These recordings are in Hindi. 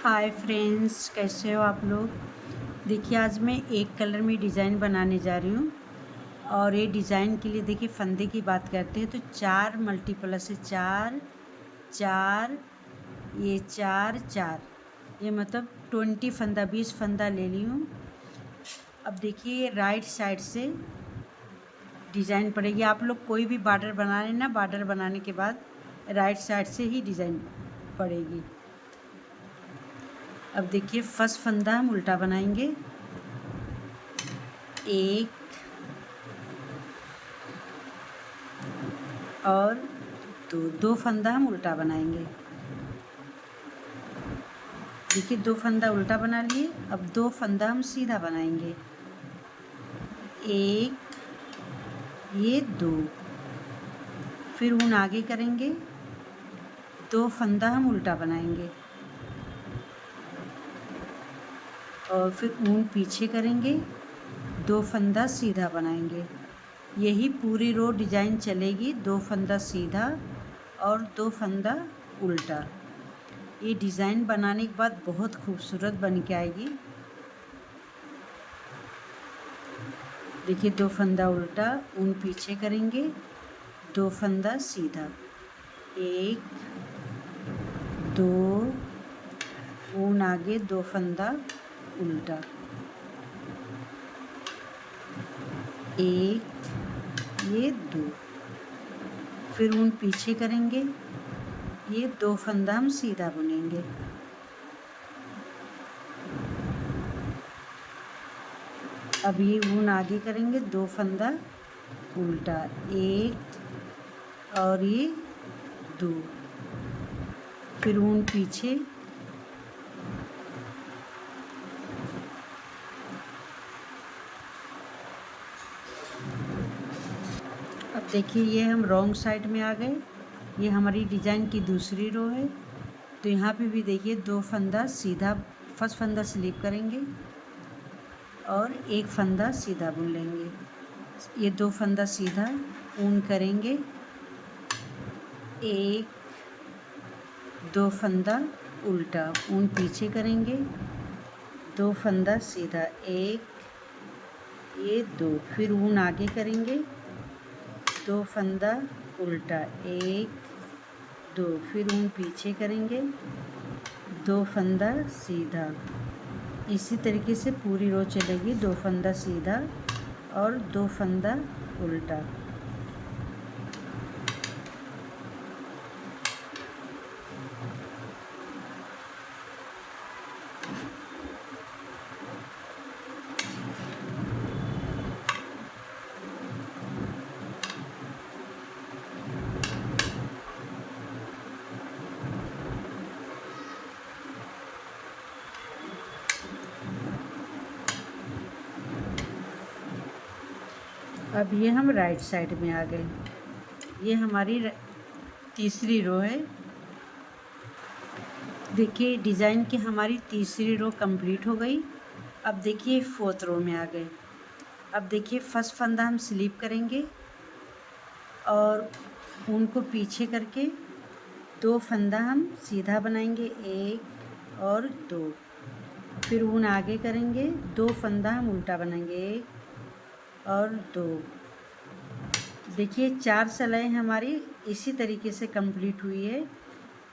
हाय फ्रेंड्स, कैसे हो आप लोग। देखिए, आज मैं एक कलर में डिज़ाइन बनाने जा रही हूँ। और ये डिज़ाइन के लिए देखिए फंदे की बात करते हैं तो 4 मल्टीप्लस है, 4 4, ये 4 4, ये मतलब 20 फंदा, 20 फंदा ले ली हूँ। अब देखिए राइट साइड से डिज़ाइन पड़ेगी। आप लोग कोई भी बॉर्डर बना लेना, बॉर्डर बनाने के बाद राइट साइड से ही डिज़ाइन पड़ेगी। अब देखिए फर्स्ट फंदा हम उल्टा बनाएंगे, एक और दो फंदा हम उल्टा बनाएंगे। देखिए 2 फंदा उल्टा बना लिए। अब 2 फंदा हम सीधा बनाएंगे, एक, ये 2, फिर ऊन आगे करेंगे, 2 फंदा हम उल्टा बनाएंगे और फिर ऊन पीछे करेंगे, 2 फंदा सीधा बनाएंगे। यही पूरी रो डिज़ाइन चलेगी, 2 फंदा सीधा और 2 फंदा उल्टा। ये डिज़ाइन बनाने के बाद बहुत खूबसूरत बन के आएगी। देखिए 2 फंदा उल्टा, ऊन पीछे करेंगे, 2 फंदा सीधा, 1 2, ऊन आगे, 2 फंदा उल्टा, 1, ये 2, फिर ऊन पीछे करेंगे, ये 2 फंदा हम सीधा बुनेंगे। अब ये ऊन आगे करेंगे, 2 फंदा उल्टा, 1 और ये 2, फिर ऊन पीछे, अब देखिए ये हम रॉन्ग साइड में आ गए। ये हमारी डिज़ाइन की दूसरी रो है। तो यहाँ पे भी देखिए 2 फंदा सीधा, फर्स्ट फंदा स्लिप करेंगे और 1 फंदा सीधा बुन लेंगे। ये 2 फंदा सीधा, ऊन करेंगे, 1 2 फंदा उल्टा, ऊन पीछे करेंगे, 2 फंदा सीधा, 1, ये 2, फिर ऊन आगे करेंगे, 2 फंदा उल्टा, 1 2, फिर ऊन पीछे करेंगे, 2 फंदा सीधा। इसी तरीके से पूरी रो चलेगी, 2 फंदा सीधा और 2 फंदा उल्टा। अब ये हम राइट साइड में आ गए। ये हमारी तीसरी रो है। देखिए डिज़ाइन की हमारी तीसरी रो कंप्लीट हो गई। अब देखिए फोर्थ रो में आ गए। अब देखिए फर्स्ट फंदा हम स्लिप करेंगे और ऊन को पीछे करके 2 फंदा हम सीधा बनाएंगे, 1 और 2, फिर ऊन आगे करेंगे, 2 फंदा हम उल्टा बनाएंगे, 1 और 2। देखिए 4 सिलाई हमारी इसी तरीके से कंप्लीट हुई है,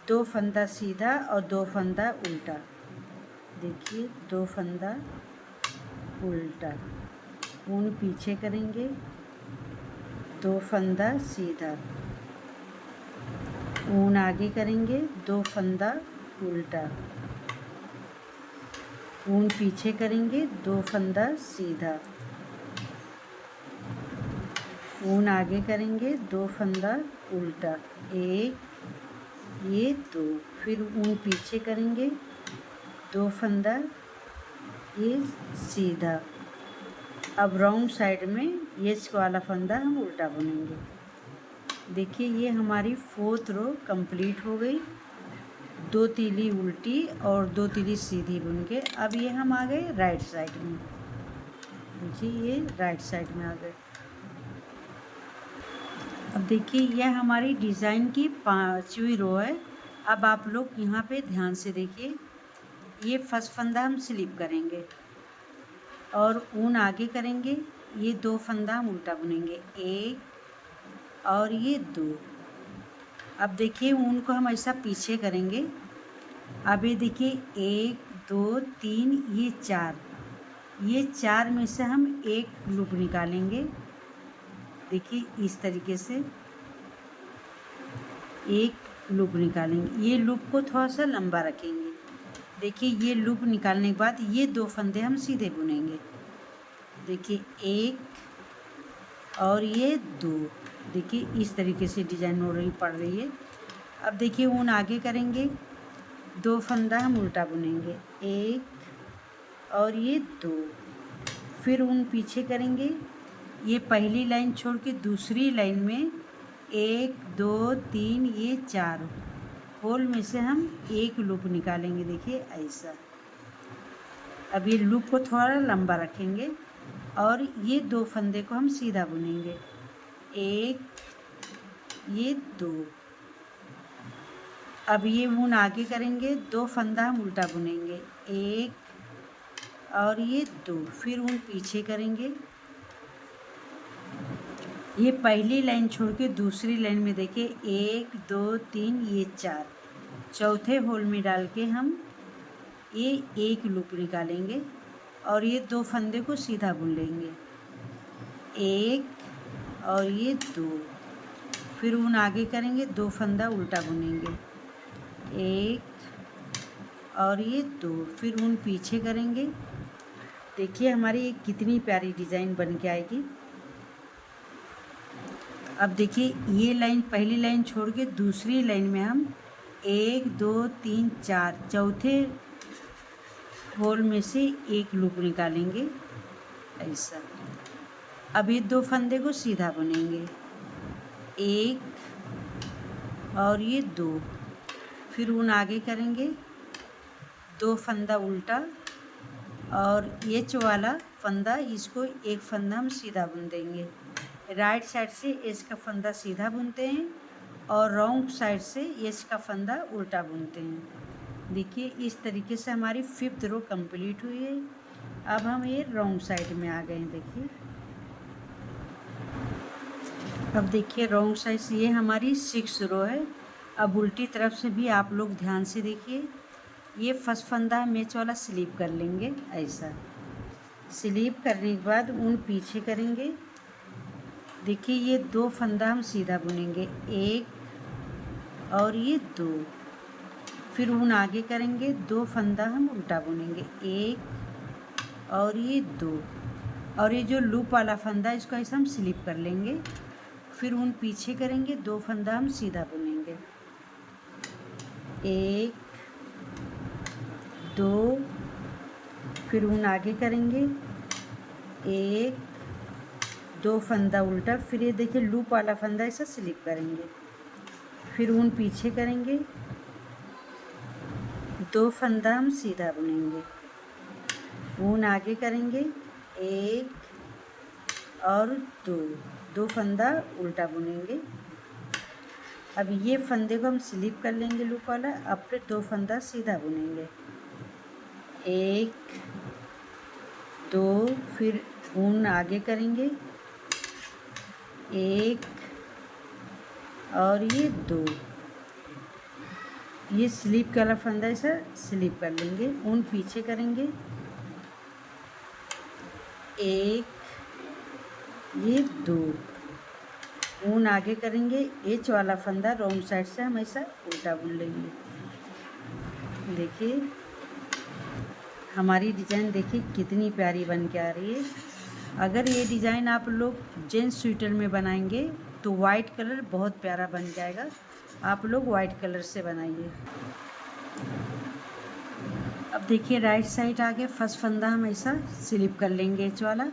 2 फंदा सीधा और 2 फंदा उल्टा। देखिए 2 फंदा उल्टा, ऊन पीछे करेंगे, 2 फंदा सीधा, ऊन आगे करेंगे, 2 फंदा उल्टा, ऊन पीछे करेंगे, 2 फंदा सीधा, ऊन आगे करेंगे, 2 फंदा उल्टा, 1, ये 2, फिर ऊन पीछे करेंगे, 2 फंदा ये सीधा। अब रॉन्ग साइड में ये वाला फंदा हम उल्टा बुनेंगे। देखिए ये हमारी फोर्थ रो कंप्लीट हो गई, 2 तीली उल्टी और 2 तीली सीधी बुन के। अब ये हम आ गए राइट साइड में। देखिए ये राइट साइड में आ गए। अब देखिए यह हमारी डिज़ाइन की 5वीं रो है। अब आप लोग यहाँ पे ध्यान से देखिए, ये फर्स्ट फंदा हम स्लिप करेंगे और ऊन आगे करेंगे, ये 2 फंदा हम उल्टा बुनेंगे, 1 और ये 2। अब देखिए ऊन को हम ऐसा पीछे करेंगे। अब ये देखिए 1 2 3 ये 4 में से हम एक लूप निकालेंगे। देखिए इस तरीके से एक लूप निकालेंगे। ये लूप को थोड़ा सा लंबा रखेंगे। देखिए ये लूप निकालने के बाद ये 2 फंदे हम सीधे बुनेंगे। देखिए 1 और ये 2। देखिए इस तरीके से डिजाइन हो रही पड़ रही है। अब देखिए ऊन आगे करेंगे, 2 फंदा हम उल्टा बुनेंगे, 1 और ये 2। फिर ऊन पीछे करेंगे, ये पहली लाइन छोड़ के दूसरी लाइन में 1 2 3 ये 4 होल में से हम एक लूप निकालेंगे। देखिए ऐसा। अब ये लूप को थोड़ा लंबा रखेंगे और ये 2 फंदे को हम सीधा बुनेंगे, 1 ये 2। अब ये ऊन आगे करेंगे, 2 फंदा हम उल्टा बुनेंगे, 1 और ये 2। फिर ऊन पीछे करेंगे, ये पहली लाइन छोड़ के दूसरी लाइन में देखिए 1 2 3 ये 4 चौथे होल में डाल के हम ये एक लूप निकालेंगे और ये 2 फंदे को सीधा बुन लेंगे, 1 और ये 2। फिर ऊन आगे करेंगे, 2 फंदा उल्टा बुनेंगे, 1 और ये 2। फिर ऊन पीछे करेंगे। देखिए हमारी कितनी प्यारी डिज़ाइन बन के आएगी। अब देखिए ये लाइन पहली लाइन छोड़ के दूसरी लाइन में हम 1 2 3 4 चौथे होल में से एक लूप निकालेंगे ऐसा। अब ये 2 फंदे को सीधा बुनेंगे, 1 और ये 2। फिर ऊन आगे करेंगे, 2 फंदा उल्टा और ये वाला फंदा इसको एक फंदा हम सीधा बुन देंगे। राइट साइड से एज का फंदा सीधा बुनते हैं और रॉन्ग साइड से एज का फंदा उल्टा बुनते हैं। देखिए इस तरीके से हमारी 5th रो कंप्लीट हुई है। अब हम ये रॉन्ग साइड में आ गए हैं। देखिए अब देखिए रॉन्ग साइड से ये हमारी 6th रो है। अब उल्टी तरफ से भी आप लोग ध्यान से देखिए, ये फर्स्ट फंदा मैच वाला स्लीप कर लेंगे ऐसा। स्लीप करने के बाद ऊन पीछे करेंगे। देखिए ये 2 फंदा हम सीधा बुनेंगे, 1 और ये 2। फिर ऊन आगे करेंगे, 2 फंदा हम उल्टा बुनेंगे, 1 और ये 2। और ये जो लूप वाला फंदा इसको ऐसा हम स्लिप कर लेंगे। फिर ऊन पीछे करेंगे, 2 फंदा हम सीधा बुनेंगे, 1 2। फिर ऊन आगे करेंगे, 1 2 फंदा उल्टा। फिर ये देखिए लूप वाला फंदा ऐसा स्लिप करेंगे। फिर ऊन पीछे करेंगे, 2 फंदा हम सीधा बुनेंगे, ऊन आगे करेंगे, 1 और 2 फंदा उल्टा बुनेंगे। अब ये फंदे को हम स्लिप कर लेंगे लूप वाला। अब फिर 2 फंदा सीधा बुनेंगे, 1 2। फिर ऊन आगे करेंगे, 1 और ये 2। ये स्लिप वाला फंदा ऐसा स्लिप कर लेंगे। ऊन पीछे करेंगे, 1 ये 2। ऊन आगे करेंगे, एच वाला फंदा रॉन्ग साइड से हम ऐसा उल्टा बुन लेंगे। देखिए हमारी डिज़ाइन देखिए कितनी प्यारी बन के आ रही है। अगर ये डिज़ाइन आप लोग जेंट्स स्वेटर में बनाएंगे तो वाइट कलर बहुत प्यारा बन जाएगा। आप लोग वाइट कलर से बनाइए। अब देखिए राइट साइड आगे फर्स्ट फंदा हम ऐसा स्लिप कर लेंगे एच वाला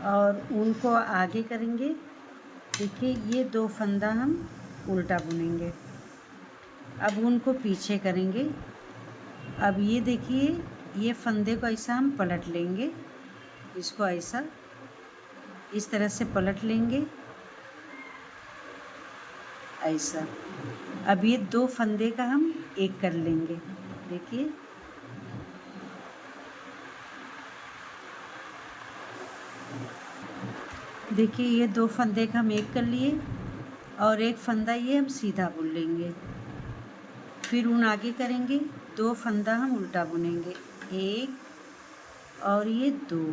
और ऊन को आगे करेंगे। देखिए ये 2 फंदा हम उल्टा बुनेंगे। अब ऊन को पीछे करेंगे। अब ये देखिए ये फंदे को ऐसा हम पलट लेंगे, इसको ऐसा इस तरह से पलट लेंगे ऐसा। अब ये 2 फंदे का हम एक कर लेंगे। देखिए देखिए ये 2 फंदे का हम एक कर लिए और एक फंदा ये हम सीधा बुन लेंगे। फिर ऊन आगे करेंगे, 2 फंदा हम उल्टा बुनेंगे, 1 और ये 2।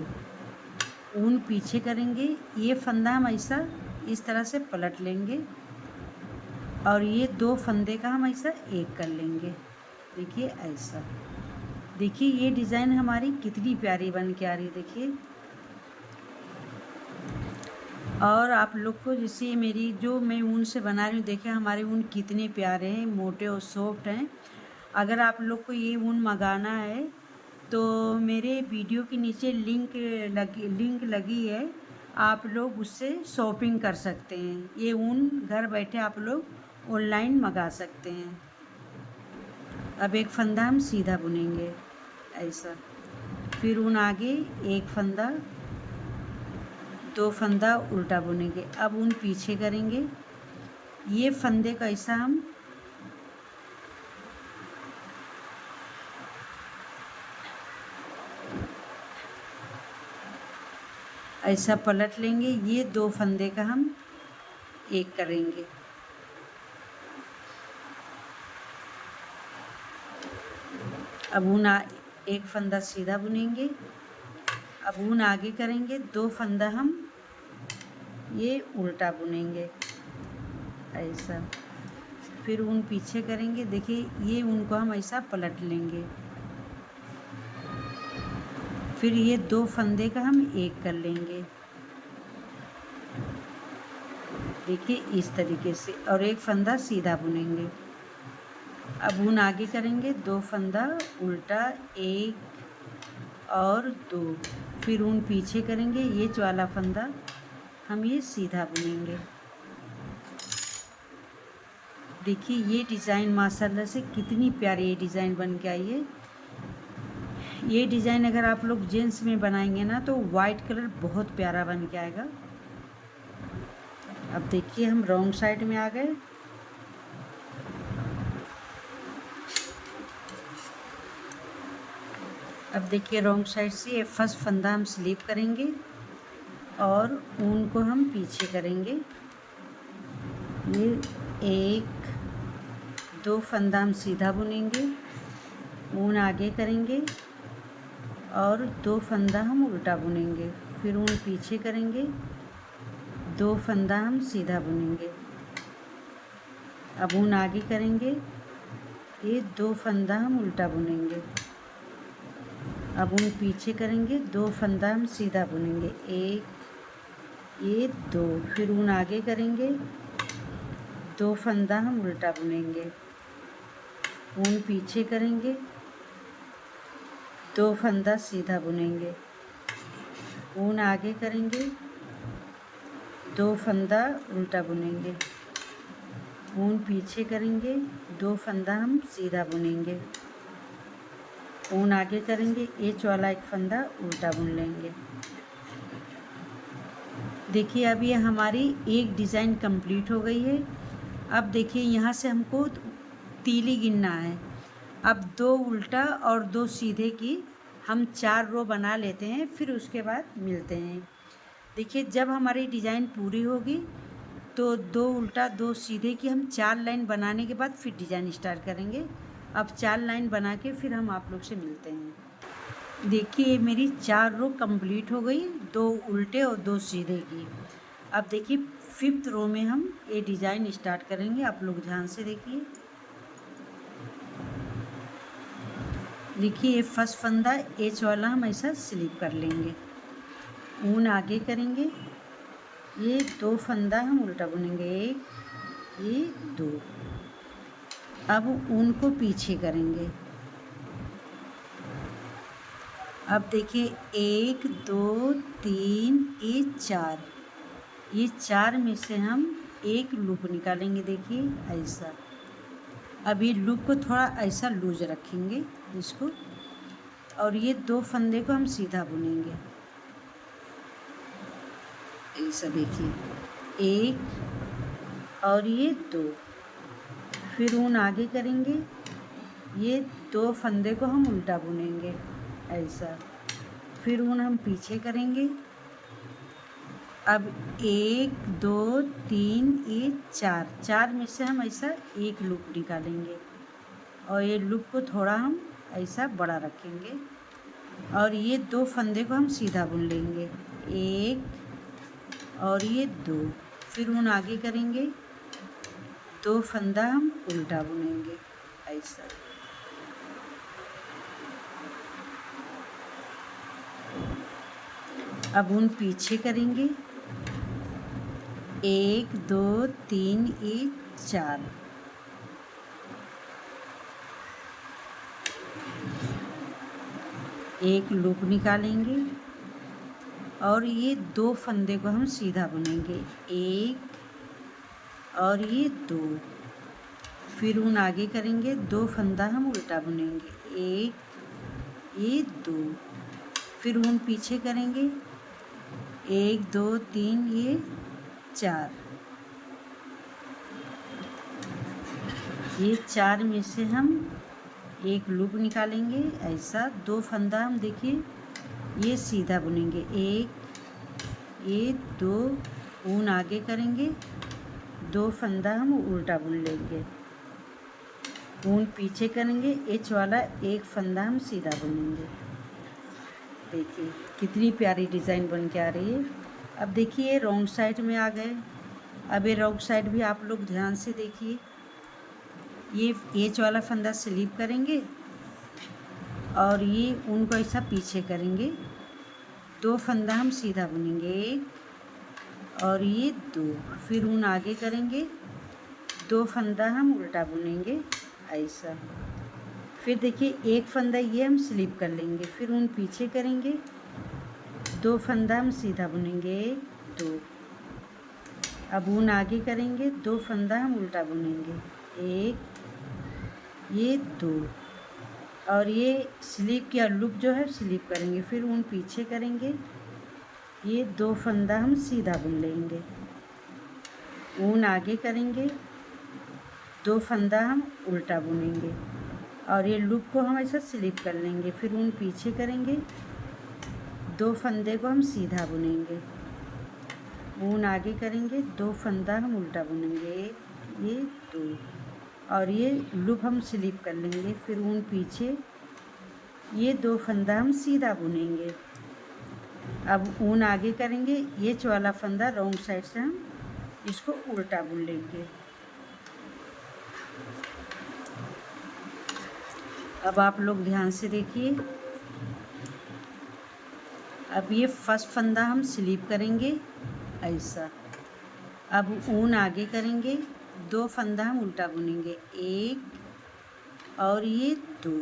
ऊन पीछे करेंगे, ये फंदा हम ऐसा इस तरह से पलट लेंगे और ये 2 फंदे का हम ऐसा एक कर लेंगे। देखिए ऐसा। देखिए ये डिज़ाइन हमारी कितनी प्यारी बन के आ रही है, देखिए। और आप लोग को जैसे मेरी जो मैं ऊन से बना रही हूँ, देखिए हमारे ऊन कितने प्यारे हैं, मोटे और सॉफ्ट हैं। अगर आप लोग को ये ऊन मंगाना है तो मेरे वीडियो के नीचे लिंक लगी है, आप लोग उससे शॉपिंग कर सकते हैं। ये ऊन घर बैठे आप लोग ऑनलाइन मंगा सकते हैं। अब एक फंदा हम सीधा बुनेंगे ऐसा, फिर ऊन आगे एक फंदा, 2 फंदा उल्टा बुनेंगे। अब ऊन पीछे करेंगे, ये फंदे का ऐसा हम ऐसा पलट लेंगे, ये 2 फंदे का हम एक करेंगे। अब ऊन एक फंदा सीधा बुनेंगे, अब ऊन आगे करेंगे, 2 फंदा हम ये उल्टा बुनेंगे ऐसा, फिर ऊन पीछे करेंगे। देखिए ये ऊन को हम ऐसा पलट लेंगे, फिर ये 2 फंदे का हम एक कर लेंगे, देखिए इस तरीके से, और एक फंदा सीधा बुनेंगे। अब ऊन आगे करेंगे, 2 फंदा उल्टा, 1 और 2, फिर ऊन पीछे करेंगे, ये वाला फंदा हम ये सीधा बुनेंगे। देखिए ये डिज़ाइन माशाल्लाह से कितनी प्यारी ये डिज़ाइन बन के आई है। ये डिज़ाइन अगर आप लोग जेंट्स में बनाएंगे ना तो वाइट कलर बहुत प्यारा बन के आएगा। अब देखिए हम रॉन्ग साइड में आ गए। अब देखिए रॉन्ग साइड से ये फर्स्ट फंदा हम स्लीप करेंगे और ऊन को हम पीछे करेंगे। ये 1 2 फंदा हम सीधा बुनेंगे, ऊन आगे करेंगे और 2 फंदा हम उल्टा बुनेंगे, फिर ऊन पीछे करेंगे, 2 फंदा हम सीधा बुनेंगे। अब ऊन आगे करेंगे, ये 2 फंदा हम उल्टा बुनेंगे। अब ऊन पीछे करेंगे, 2 फंदा हम सीधा बुनेंगे, 1 ये 2, फिर ऊन आगे करेंगे, 2 फंदा हम उल्टा बुनेंगे, ऊन पीछे करेंगे, 2 फंदा सीधा बुनेंगे, ऊन आगे करेंगे, 2 फंदा उल्टा बुनेंगे, ऊन पीछे करेंगे, 2 फंदा हम सीधा बुनेंगे, ऊन आगे करेंगे, एच वाला एक फंदा उल्टा बुन लेंगे। देखिए अब ये हमारी एक डिज़ाइन कंप्लीट हो गई है। अब देखिए यहाँ से हमको तीली गिनना है। अब 2 उल्टा और 2 सीधे की हम 4 रो बना लेते हैं, फिर उसके बाद मिलते हैं। देखिए जब हमारी डिज़ाइन पूरी होगी तो 2 उल्टा 2 सीधे की हम 4 लाइन बनाने के बाद फिर डिज़ाइन स्टार्ट करेंगे। अब 4 लाइन बना के फिर हम आप लोग से मिलते हैं। देखिए मेरी 4 रो कंप्लीट हो गई, 2 उल्टे और 2 सीधे की। अब देखिए 5th रो में हम ये डिज़ाइन स्टार्ट करेंगे। आप लोग ध्यान से देखिए। देखिए ये फर्स्ट फंदा एच वाला हम ऐसा स्लिप कर लेंगे, ऊन आगे करेंगे, ये 2 फंदा हम उल्टा बुनेंगे, 1 ये 2। अब ऊन को पीछे करेंगे। अब देखिए 1 2 3 ये 4, ये 4 में से हम एक लूप निकालेंगे। देखिए ऐसा। अब ये लूप को थोड़ा ऐसा लूज रखेंगे इसको, और ये 2 फंदे को हम सीधा बुनेंगे ऐसा। देखिए 1 और ये 2, फिर ऊन आगे करेंगे, ये 2 फंदे को हम उल्टा बुनेंगे ऐसा, फिर ऊन हम पीछे करेंगे, अब 1 2 3 ये 4 4 में से हम ऐसा एक लूप निकालेंगे और ये लूप को थोड़ा हम ऐसा बड़ा रखेंगे और ये 2 फंदे को हम सीधा बुन लेंगे, 1 और ये 2, फिर उन आगे करेंगे, 2 फंदा हम उल्टा बुनेंगे ऐसा। अब उन पीछे करेंगे, 1 2 3 ये 4, एक लूप निकालेंगे और ये 2 फंदे को हम सीधा बुनेंगे, 1 और ये 2, फिर उन आगे करेंगे, 2 फंदा हम उल्टा बुनेंगे, 1 ये 2, फिर उन पीछे करेंगे, 1 2 3 ये 4, ये 4 में से हम एक लूप निकालेंगे ऐसा, 2 फंदा हम देखिए ये सीधा बुनेंगे, 1 ये 2, ऊन आगे करेंगे, 2 फंदा हम उल्टा बुन लेंगे, ऊन पीछे करेंगे, एच वाला एक फंदा हम सीधा बुनेंगे। देखिए कितनी प्यारी डिज़ाइन बन के आ रही है। अब देखिए रॉन्ग साइड में आ गए। अब ये रॉन्ग साइड भी आप लोग ध्यान से देखिए, ये एच वाला फंदा स्लिप करेंगे और ये उनको ऐसा पीछे करेंगे, 2 फंदा हम सीधा बुनेंगे, 1 और ये 2, फिर ऊन आगे करेंगे, 2 फंदा हम उल्टा बुनेंगे ऐसा, फिर देखिए एक फंदा ये हम स्लिप कर लेंगे, फिर ऊन पीछे करेंगे, 2 फंदा हम सीधा बुनेंगे, 1 2, अब ऊन आगे करेंगे, 2 फंदा हम उल्टा बुनेंगे, 1 ये 2 और ये स्लिप या लूप जो है स्लिप करेंगे, फिर ऊन पीछे करेंगे, ये 2 फंदा हम सीधा बुन लेंगे, ऊन आगे करेंगे, 2 फंदा हम उल्टा बुनेंगे और ये लूप को हम ऐसा स्लिप कर लेंगे, फिर ऊन पीछे करेंगे, 2 फंदे को हम सीधा बुनेंगे, ऊन आगे करेंगे, 2 फंदा हम उल्टा बुनेंगे, ये 2 और ये लूप हम स्लिप कर लेंगे, फिर ऊन पीछे, ये 2 फंदा हम सीधा बुनेंगे। अब ऊन आगे करेंगे, ये वाला फंदा रॉन्ग साइड से हम इसको उल्टा बुन लेंगे। अब आप लोग ध्यान से देखिए, अब ये फर्स्ट फंदा हम स्लिप करेंगे ऐसा, अब ऊन आगे करेंगे, 2 फंदा हम उल्टा बुनेंगे, 1 और ये 2,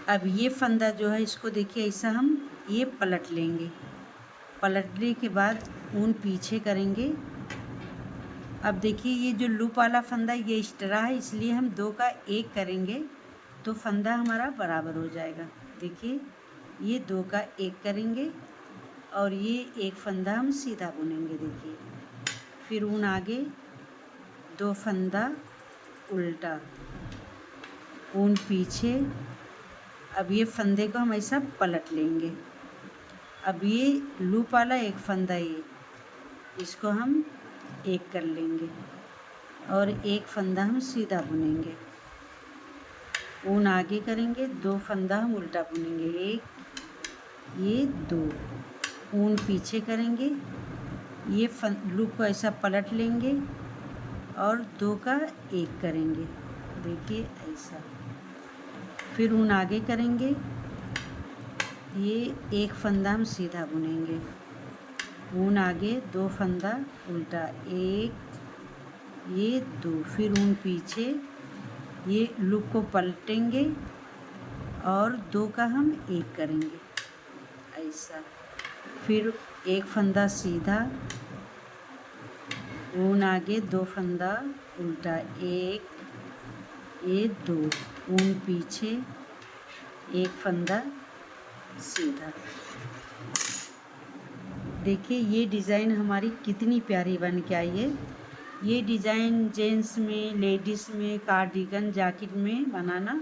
अब ये फंदा जो है इसको देखिए ऐसा हम ये पलट लेंगे, पलटने के बाद ऊन पीछे करेंगे। अब देखिए ये जो लूप वाला फंदा ये एक्स्ट्रा है, इसलिए हम 2 का 1 करेंगे तो फंदा हमारा बराबर हो जाएगा। देखिए ये 2 का 1 करेंगे और ये एक फंदा हम सीधा बुनेंगे, देखिए, फिर ऊन आगे, 2 फंदा उल्टा, ऊन पीछे, अब ये फंदे को हम ऐसा पलट लेंगे। अब ये लूप वाला एक फंदा ये इसको हम 1 कर लेंगे और एक फंदा हम सीधा बुनेंगे, ऊन आगे करेंगे, 2 फंदा हम उल्टा बुनेंगे, 1 ये 2, ऊन पीछे करेंगे, ये लूप को ऐसा पलट लेंगे और 2 का 1 करेंगे, देखिए ऐसा, फिर ऊन आगे करेंगे, ये एक फंदा हम सीधा बुनेंगे, ऊन आगे, 2 फंदा उल्टा, 1 ये 2, फिर ऊन पीछे, ये लूप को पलटेंगे और 2 का हम 1 करेंगे ऐसा, फिर एक फंदा सीधा, ऊन आगे, 2 फंदा उल्टा, 1 ये 2, ऊन पीछे, एक फंदा सीधा। देखिए ये डिज़ाइन हमारी कितनी प्यारी बन के आई है। ये डिज़ाइन जेंट्स में, लेडीज़ में, कार्डिगन, जैकेट में बनाना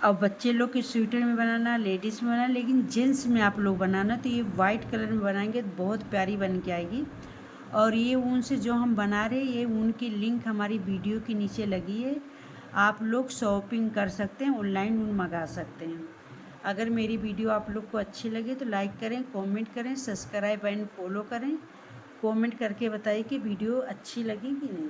और बच्चे लोग के स्वेटर में बनाना, लेडीज़ में बनाना, लेकिन जेंट्स में आप लोग बनाना तो ये वाइट कलर में बनाएंगे तो बहुत प्यारी बन के आएगी। और ये ऊन से जो हम बना रहे हैं, ये ऊन की लिंक हमारी वीडियो के नीचे लगी है, आप लोग शॉपिंग कर सकते हैं, ऑनलाइन ऊन मंगा सकते हैं। अगर मेरी वीडियो आप लोग को अच्छी लगे तो लाइक करें, कमेंट करें, सब्सक्राइब एंड फॉलो करें। कमेंट करके बताइए कि वीडियो अच्छी लगी कि नहीं।